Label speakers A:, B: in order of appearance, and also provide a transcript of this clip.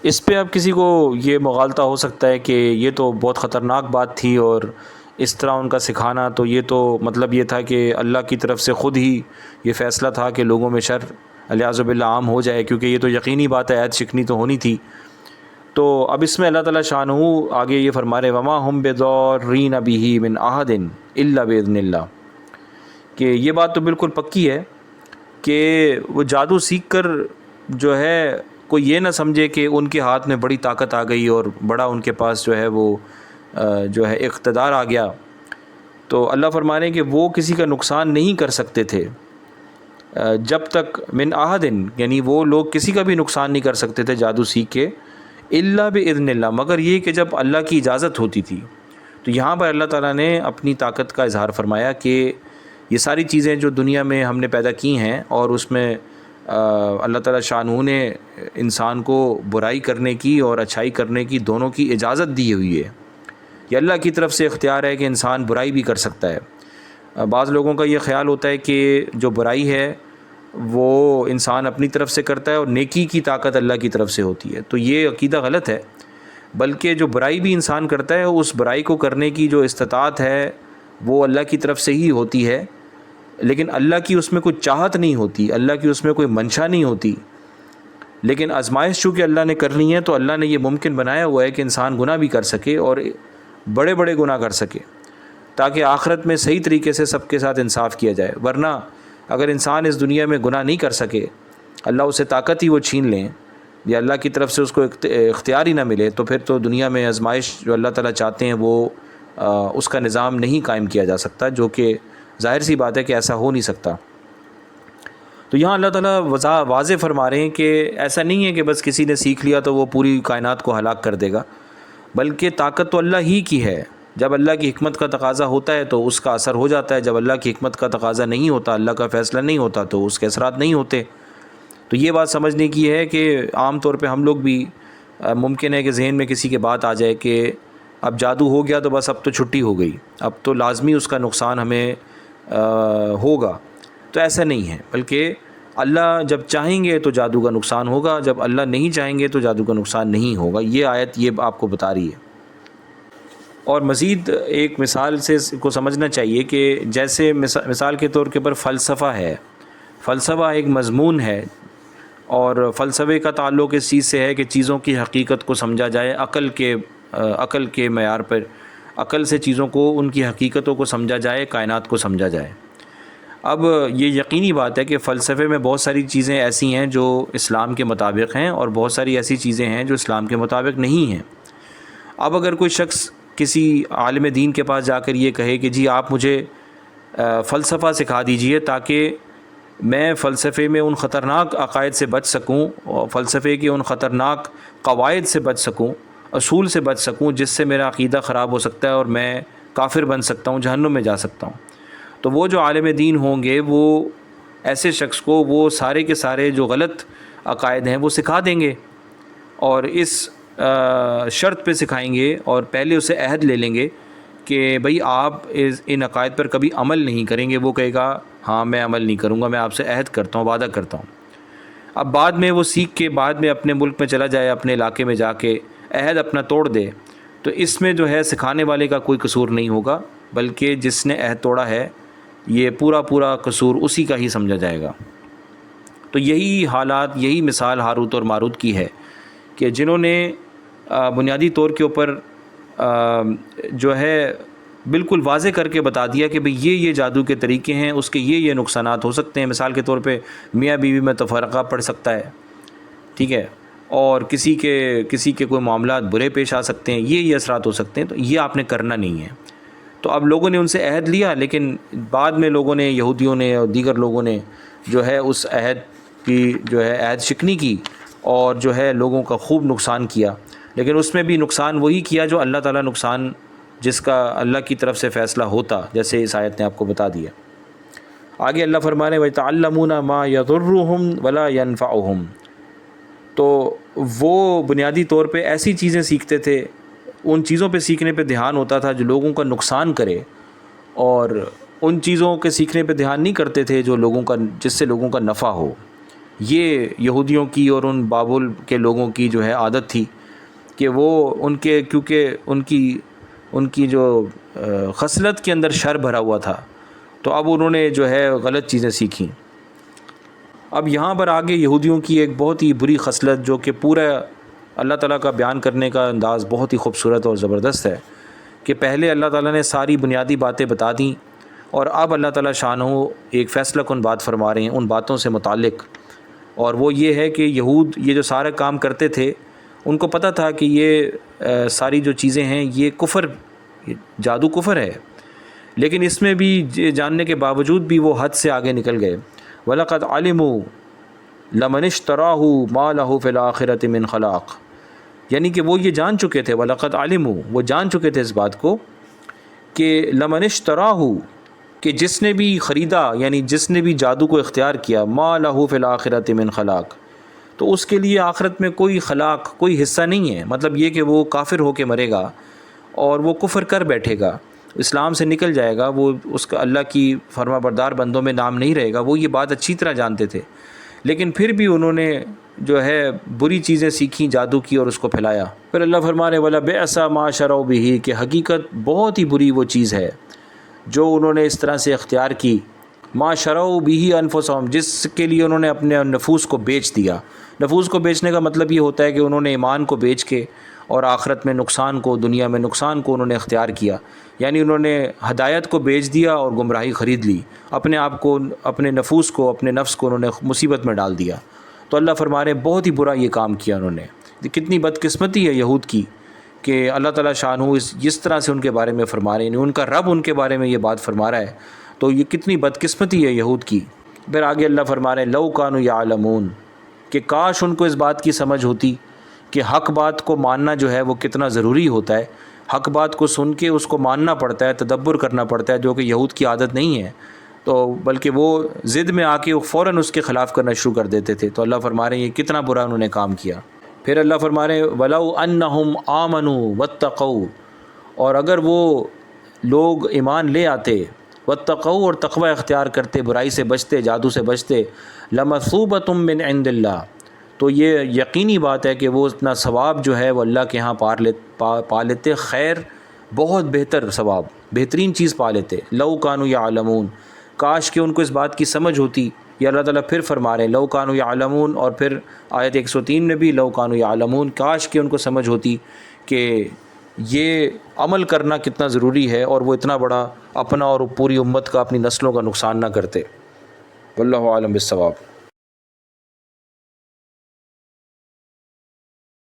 A: اس پہ اب کسی کو یہ مغالطہ ہو سکتا ہے کہ یہ تو بہت خطرناک بات تھی، اور اس طرح ان کا سکھانا تو یہ تو مطلب یہ تھا کہ اللہ کی طرف سے خود ہی یہ فیصلہ تھا کہ لوگوں میں شر الیاذ باللہ عام ہو جائے، کیونکہ یہ تو یقینی بات ہے، عید شکنی تو ہونی تھی۔ تو اب اس میں اللہ تعالیٰ شانہ آگے یہ فرما رہے وما ہم بضارین بہ من احد الا باذن اللہ، کہ یہ بات تو بالکل پکی ہے کہ وہ جادو سیکھ کر جو ہے کوئی یہ نہ سمجھے کہ ان کے ہاتھ میں بڑی طاقت آ گئی اور بڑا ان کے پاس جو ہے وہ جو ہے اقتدار آ گیا۔ تو اللہ فرما رہے ہیں کہ وہ کسی کا نقصان نہیں کر سکتے تھے جب تک من احدن، یعنی وہ لوگ کسی کا بھی نقصان نہیں کر سکتے تھے جادو سیکھ کے، الا باذن اللہ، مگر یہ کہ جب اللہ کی اجازت ہوتی تھی۔ تو یہاں پر اللہ تعالیٰ نے اپنی طاقت کا اظہار فرمایا کہ یہ ساری چیزیں جو دنیا میں ہم نے پیدا کی ہیں، اور اس میں اللہ تعالیٰ شانہ نے انسان کو برائی کرنے کی اور اچھائی کرنے کی دونوں کی اجازت دی ہوئی ہے۔ یہ اللہ کی طرف سے اختیار ہے کہ انسان برائی بھی کر سکتا ہے۔ بعض لوگوں کا یہ خیال ہوتا ہے کہ جو برائی ہے وہ انسان اپنی طرف سے کرتا ہے اور نیکی کی طاقت اللہ کی طرف سے ہوتی ہے، تو یہ عقیدہ غلط ہے۔ بلکہ جو برائی بھی انسان کرتا ہے، اس برائی کو کرنے کی جو استطاعت ہے وہ اللہ کی طرف سے ہی ہوتی ہے، لیکن اللہ کی اس میں کوئی چاہت نہیں ہوتی، اللہ کی اس میں کوئی منشا نہیں ہوتی۔ لیکن آزمائش چونکہ اللہ نے کرنی ہے، تو اللہ نے یہ ممکن بنایا ہوا ہے کہ انسان گناہ بھی کر سکے اور بڑے بڑے گناہ کر سکے، تاکہ آخرت میں صحیح طریقے سے سب کے ساتھ انصاف کیا جائے۔ ورنہ اگر انسان اس دنیا میں گناہ نہیں کر سکے، اللہ اسے طاقت ہی وہ چھین لیں یا اللہ کی طرف سے اس کو اختیار ہی نہ ملے، تو پھر تو دنیا میں آزمائش جو اللہ تعالیٰ چاہتے ہیں وہ اس کا نظام نہیں قائم کیا جا سکتا، جو کہ ظاہر سی بات ہے کہ ایسا ہو نہیں سکتا۔ تو یہاں اللہ تعالیٰ واضح فرما رہے ہیں کہ ایسا نہیں ہے کہ بس کسی نے سیکھ لیا تو وہ پوری کائنات کو ہلاک کر دے گا، بلکہ طاقت تو اللہ ہی کی ہے۔ جب اللہ کی حکمت کا تقاضا ہوتا ہے تو اس کا اثر ہو جاتا ہے، جب اللہ کی حکمت کا تقاضا نہیں ہوتا، اللہ کا فیصلہ نہیں ہوتا، تو اس کے اثرات نہیں ہوتے۔ تو یہ بات سمجھنے کی ہے کہ عام طور پہ ہم لوگ بھی ممکن ہے کہ ذہن میں کسی کے بات آ جائے کہ اب جادو ہو گیا تو بس اب تو چھٹی ہو گئی، اب تو لازمی اس کا نقصان ہمیں ہوگا۔ تو ایسا نہیں ہے، بلکہ اللہ جب چاہیں گے تو جادو کا نقصان ہوگا، جب اللہ نہیں چاہیں گے تو جادو کا نقصان نہیں ہوگا۔ یہ آیت یہ آپ کو بتا رہی ہے۔ اور مزید ایک مثال سے اس کو سمجھنا چاہیے کہ جیسے مثال کے طور کے پر فلسفہ ہے، فلسفہ ایک مضمون ہے، اور فلسفے کا تعلق اس چیز سے ہے کہ چیزوں کی حقیقت کو سمجھا جائے عقل کے معیار پر، عقل سے چیزوں کو، ان کی حقیقتوں کو سمجھا جائے، کائنات کو سمجھا جائے۔ اب یہ یقینی بات ہے کہ فلسفے میں بہت ساری چیزیں ایسی ہیں جو اسلام کے مطابق ہیں، اور بہت ساری ایسی چیزیں ہیں جو اسلام کے مطابق نہیں ہیں۔ اب اگر کوئی شخص کسی عالم دین کے پاس جا کر یہ کہے کہ جی آپ مجھے فلسفہ سکھا دیجئے تاکہ میں فلسفے میں ان خطرناک عقائد سے بچ سکوں، اور فلسفے کے ان خطرناک قواعد سے بچ سکوں، اصول سے بچ سکوں، جس سے میرا عقیدہ خراب ہو سکتا ہے اور میں کافر بن سکتا ہوں، جہنم میں جا سکتا ہوں، تو وہ جو عالم دین ہوں گے وہ ایسے شخص کو وہ سارے کے سارے جو غلط عقائد ہیں وہ سکھا دیں گے، اور اس شرط پہ سکھائیں گے، اور پہلے اسے عہد لے لیں گے کہ بھئی آپ ان عقائد پر کبھی عمل نہیں کریں گے۔ وہ کہے گا ہاں میں عمل نہیں کروں گا، میں آپ سے عہد کرتا ہوں، وعدہ کرتا ہوں۔ اب بعد میں وہ سیکھ کے بعد میں اپنے ملک میں چلا جائے، اپنے علاقے میں جا کے عہد اپنا توڑ دے، تو اس میں جو ہے سکھانے والے کا کوئی قصور نہیں ہوگا، بلکہ جس نے عہد توڑا ہے یہ پورا قصور اسی کا ہی سمجھا جائے گا۔ تو یہی حالات، یہی مثال ہاروت اور ماروت کی ہے کہ جنہوں نے بنیادی طور کے اوپر جو ہے بالکل واضح کر کے بتا دیا کہ بھئی یہ جادو کے طریقے ہیں، اس کے یہ نقصانات ہو سکتے ہیں۔ مثال کے طور پہ میاں بیوی میں تفرقہ پڑ سکتا ہے، ٹھیک ہے، اور کسی کے کوئی معاملات برے پیش آ سکتے ہیں، یہ اثرات ہو سکتے ہیں، تو یہ آپ نے کرنا نہیں ہے۔ تو اب لوگوں نے ان سے عہد لیا، لیکن بعد میں لوگوں نے، یہودیوں نے اور دیگر لوگوں نے جو ہے اس عہد کی جو ہے عہد شکنی کی، اور جو ہے لوگوں کا خوب نقصان کیا، لیکن اس میں بھی نقصان وہی کیا جو اللہ تعالیٰ نقصان، جس کا اللہ کی طرف سے فیصلہ ہوتا، جیسے اس آیت نے آپ کو بتا دیا۔ آگے اللہ فرما رہے ہیں وَيَتَعَلَّمُونَ مَا يَضُرُّهُمْ وَلَا يَنفَعُهُمْ، تو وہ بنیادی طور پہ ایسی چیزیں سیکھتے تھے، ان چیزوں پہ سیکھنے پہ دھیان ہوتا تھا جو لوگوں کا نقصان کرے، اور ان چیزوں کے سیکھنے پہ دھیان نہیں کرتے تھے جو جس سے لوگوں کا نفع ہو۔ یہ یہودیوں کی اور ان بابل کے لوگوں کی جو ہے عادت تھی کہ وہ کیونکہ ان کی جو خصلت کے اندر شر بھرا ہوا تھا، تو اب انہوں نے جو ہے غلط چیزیں سیکھیں۔ اب یہاں پر آگے یہودیوں کی ایک بہت ہی بری خصلت، جو کہ پورا اللہ تعالیٰ کا بیان کرنے کا انداز بہت ہی خوبصورت اور زبردست ہے، کہ پہلے اللہ تعالیٰ نے ساری بنیادی باتیں بتا دیں، اور اب اللہ تعالیٰ شانہ ایک فیصلہ کن بات فرما رہے ہیں ان باتوں سے متعلق، اور وہ یہ ہے کہ یہود یہ جو سارے کام کرتے تھے، ان کو پتہ تھا کہ یہ ساری جو چیزیں ہیں یہ کفر، جادو کفر ہے، لیکن اس میں بھی جاننے کے باوجود بھی وہ حد سے آگے نکل گئے۔ وَلَقَدْ عَلِمُوا لَمَنِ اشْتَرَاهُ مَا لَهُ فِي الْآخِرَةِ مِنْ خَلَاقٍ، یعنی کہ وہ یہ جان چکے تھے، وَلَقَدْ عَلِمُوا، وہ جان چکے تھے اس بات کو کہ لَمَنِ اشْتَرَاهُ، کہ جس نے بھی خریدا، یعنی جس نے بھی جادو کو اختیار کیا، مَا لَهُ فِي الْآخِرَةِ مِنْ خَلَاقٍ، تو اس کے لیے آخرت میں کوئی خلاق، کوئی حصہ نہیں ہے۔ مطلب یہ کہ وہ کافر ہو کے مرے گا اور وہ کفر کر بیٹھے گا، اسلام سے نکل جائے گا، وہ اس کا اللہ کی فرما بردار بندوں میں نام نہیں رہے گا۔ وہ یہ بات اچھی طرح جانتے تھے، لیکن پھر بھی انہوں نے جو ہے بری چیزیں سیکھیں جادو کی اور اس کو پھیلایا۔ پھر اللہ فرما رہے وَلَبِئْسَ مَا شَرَوْا بِهِ، کہ حقیقت بہت ہی بری وہ چیز ہے جو انہوں نے اس طرح سے اختیار کی، مَا شَرَوْا بِهِ أَنفُسَهُمْ، جس کے لیے انہوں نے اپنے نفوس کو بیچ دیا۔ نفوس کو بیچنے کا مطلب یہ ہوتا ہے کہ انہوں نے ایمان کو بیچ کے اور آخرت میں نقصان کو، دنیا میں نقصان کو انہوں نے اختیار کیا، یعنی انہوں نے ہدایت کو بیچ دیا اور گمراہی خرید لی، اپنے آپ کو، اپنے نفوس کو، اپنے نفس کو انہوں نے مصیبت میں ڈال دیا۔ تو اللہ فرما رہے ہیں بہت ہی برا یہ کام کیا انہوں نے۔ کتنی بدقسمتی ہے یہود کی کہ اللہ تعالیٰ شانہ اس طرح سے ان کے بارے میں فرما رہے ہیں، یعنی ان کا رب ان کے بارے میں یہ بات فرما رہا ہے، تو یہ کتنی بدقسمتی ہے یہود کی۔ پھر آگے اللہ فرما رہے ہیں لَوْ كَانُوا يَعْلَمُونَ، کہ کاش ان کو اس بات کی سمجھ ہوتی کہ حق بات کو ماننا جو ہے وہ کتنا ضروری ہوتا ہے، حق بات کو سن کے اس کو ماننا پڑتا ہے، تدبر کرنا پڑتا ہے، جو کہ یہود کی عادت نہیں ہے، تو بلکہ وہ ضد میں آ کے فوراً اس کے خلاف کرنا شروع کر دیتے تھے۔ تو اللہ فرما رہے ہیں یہ کتنا برا انہوں نے کام کیا۔ پھر اللہ فرما رہے ہیں وَلَوْ أَنَّهُمْ آمَنُوا وَاتَّقَوْا، اور اگر وہ لوگ ایمان لے آتے، واتقوا، اور تقوی اختیار کرتے، برائی سے بچتے، جادو سے بچتے، لَمَثُوبَةٌ مِّنْ عِنْدِ اللَّهِ، تو یہ یقینی بات ہے کہ وہ اتنا ثواب جو ہے وہ اللہ کے ہاں پا لیتے، خیر، بہت بہتر ثواب، بہترین چیز پا لیتے۔ لَوْ كَانُوا يَعْلَمُونَ، کاش کہ ان کو اس بات کی سمجھ ہوتی۔ یہ اللہ تعالیٰ پھر فرما رہے ہیں لَوْ كَانُوا يَعْلَمُونَ، اور پھر آیت 103 میں بھی لَوْ كَانُوا يَعْلَمُونَ، کاش کہ ان کو سمجھ ہوتی کہ یہ عمل کرنا کتنا ضروری ہے، اور وہ اتنا بڑا اپنا اور پوری امت کا، اپنی نسلوں کا نقصان نہ کرتے۔ واللہ اعلم بالصواب۔